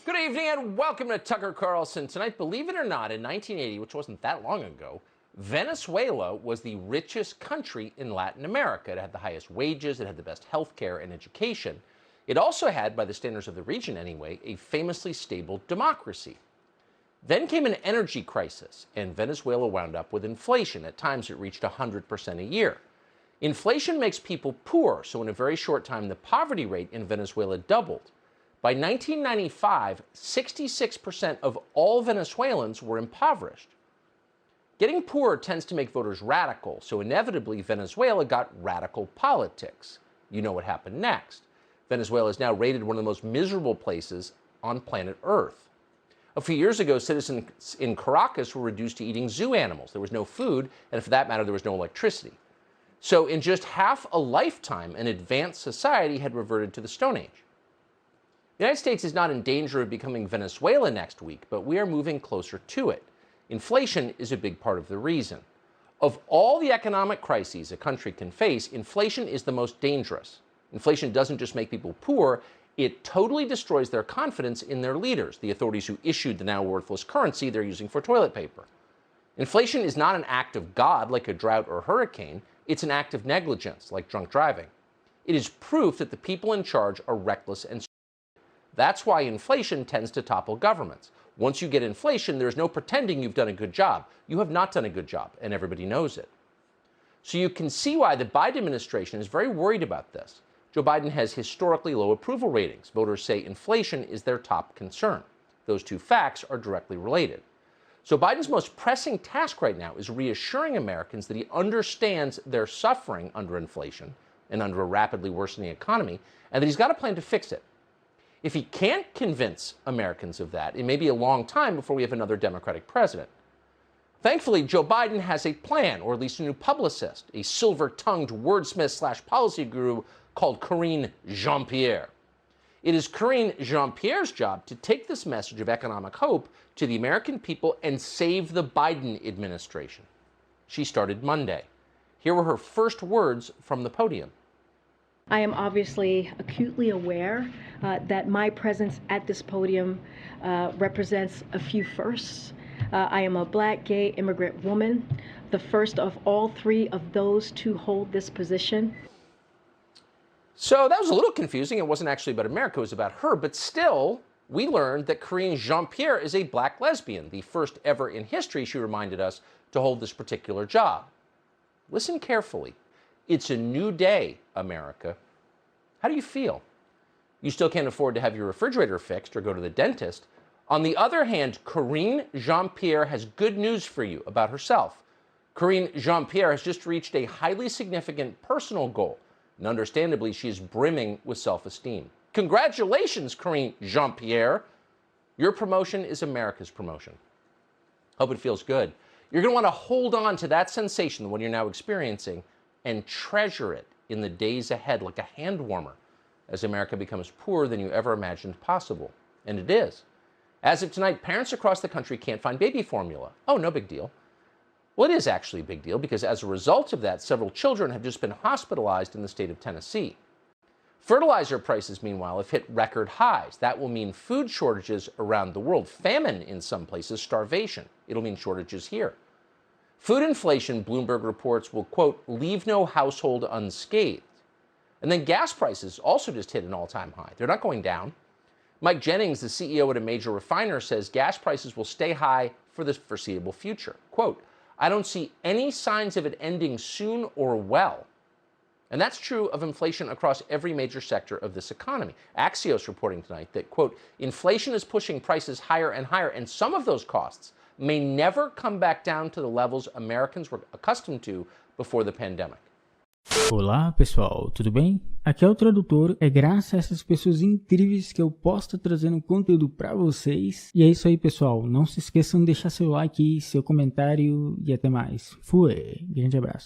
Good evening and welcome to Tucker Carlson. Tonight, believe it or not, in 1980, which wasn't that long ago, Venezuela was the richest country in Latin America. It had the highest wages, it had the best health care and education. It also had, by the standards of the region anyway, a famously stable democracy. Then came an energy crisis, and Venezuela wound up with inflation. At times, it reached 100% a year. Inflation makes people poor, so in a very short time, the poverty rate in Venezuela doubled. By 1995, 66% of all Venezuelans were impoverished. Getting poor tends to make voters radical, so inevitably Venezuela got radical politics. You know what happened next. Venezuela is now rated one of the most miserable places on planet Earth. A few years ago, citizens in Caracas were reduced to eating zoo animals. There was no food, and for that matter, there was no electricity. So in just half a lifetime, an advanced society had reverted to the Stone Age. The United States is not in danger of becoming Venezuela next week, but we are moving closer to it. Inflation is a big part of the reason. Of all the economic crises a country can face, inflation is the most dangerous. Inflation doesn't just make people poor, it totally destroys their confidence in their leaders, the authorities who issued the now worthless currency they're using for toilet paper. Inflation is not an act of God like a drought or hurricane, it's an act of negligence like drunk driving. It is proof that the people in charge are reckless and stupid. That's why inflation tends to topple governments. Once you get inflation, there's no pretending you've done a good job. You have not done a good job, and everybody knows it. So you can see why the Biden administration is very worried about this. Joe Biden has historically low approval ratings. Voters say inflation is their top concern. Those two facts are directly related. So Biden's most pressing task right now is reassuring Americans that he understands their suffering under inflation and under a rapidly worsening economy, and that he's got a plan to fix it. If he can't convince Americans of that, it may be a long time before we have another Democratic president. Thankfully, Joe Biden has a plan, or at least a new publicist, a silver-tongued wordsmith/policy guru called Karine Jean-Pierre. It is Karine Jean-Pierre's job to take this message of economic hope to the American people and save the Biden administration. She started Monday. Here were her first words from the podium. I am obviously acutely aware that my presence at this podium represents a few firsts. I am a Black, gay, immigrant woman, the first of all three of those to hold this position. So that was a little confusing. It wasn't actually about America, it was about her. But still, we learned that Karine Jean-Pierre is a Black lesbian, the first ever in history, she reminded us, to hold this particular job. Listen carefully. It's a new day, America. How do you feel? You still can't afford to have your refrigerator fixed or go to the dentist. On the other hand, Karine Jean-Pierre has good news for you about herself. Karine Jean-Pierre has just reached a highly significant personal goal, and understandably, she is brimming with self-esteem. Congratulations, Karine Jean-Pierre. Your promotion is America's promotion. Hope it feels good. You're going to want to hold on to that sensation, the one you're now experiencing, and treasure it in the days ahead like a hand warmer as America becomes poorer than you ever imagined possible. And it is. As of tonight, parents across the country can't find baby formula. Oh, no big deal. Well, it is actually a big deal because as a result of that, several children have just been hospitalized in the state of Tennessee. Fertilizer prices, meanwhile, have hit record highs. That will mean food shortages around the world, famine in some places, starvation. It'll mean shortages here. Food inflation, Bloomberg reports, will, quote, leave no household unscathed. And then gas prices also just hit an all-time high. They're not going down. Mike Jennings, the CEO at a major refiner, says gas prices will stay high for the foreseeable future. Quote, I don't see any signs of it ending soon or well. And that's true of inflation across every major sector of this economy. Axios reporting tonight that, quote, inflation is pushing prices higher and higher, and some of those costs may never come back down to the levels Americans were accustomed to before the pandemic. Olá pessoal, tudo bem? Aqui é o Tradutor, é graças a essas pessoas incríveis que eu posso estar trazendo conteúdo para vocês. E é isso aí pessoal, não se esqueçam de deixar seu like, seu comentário e até mais. Fui, grande abraço.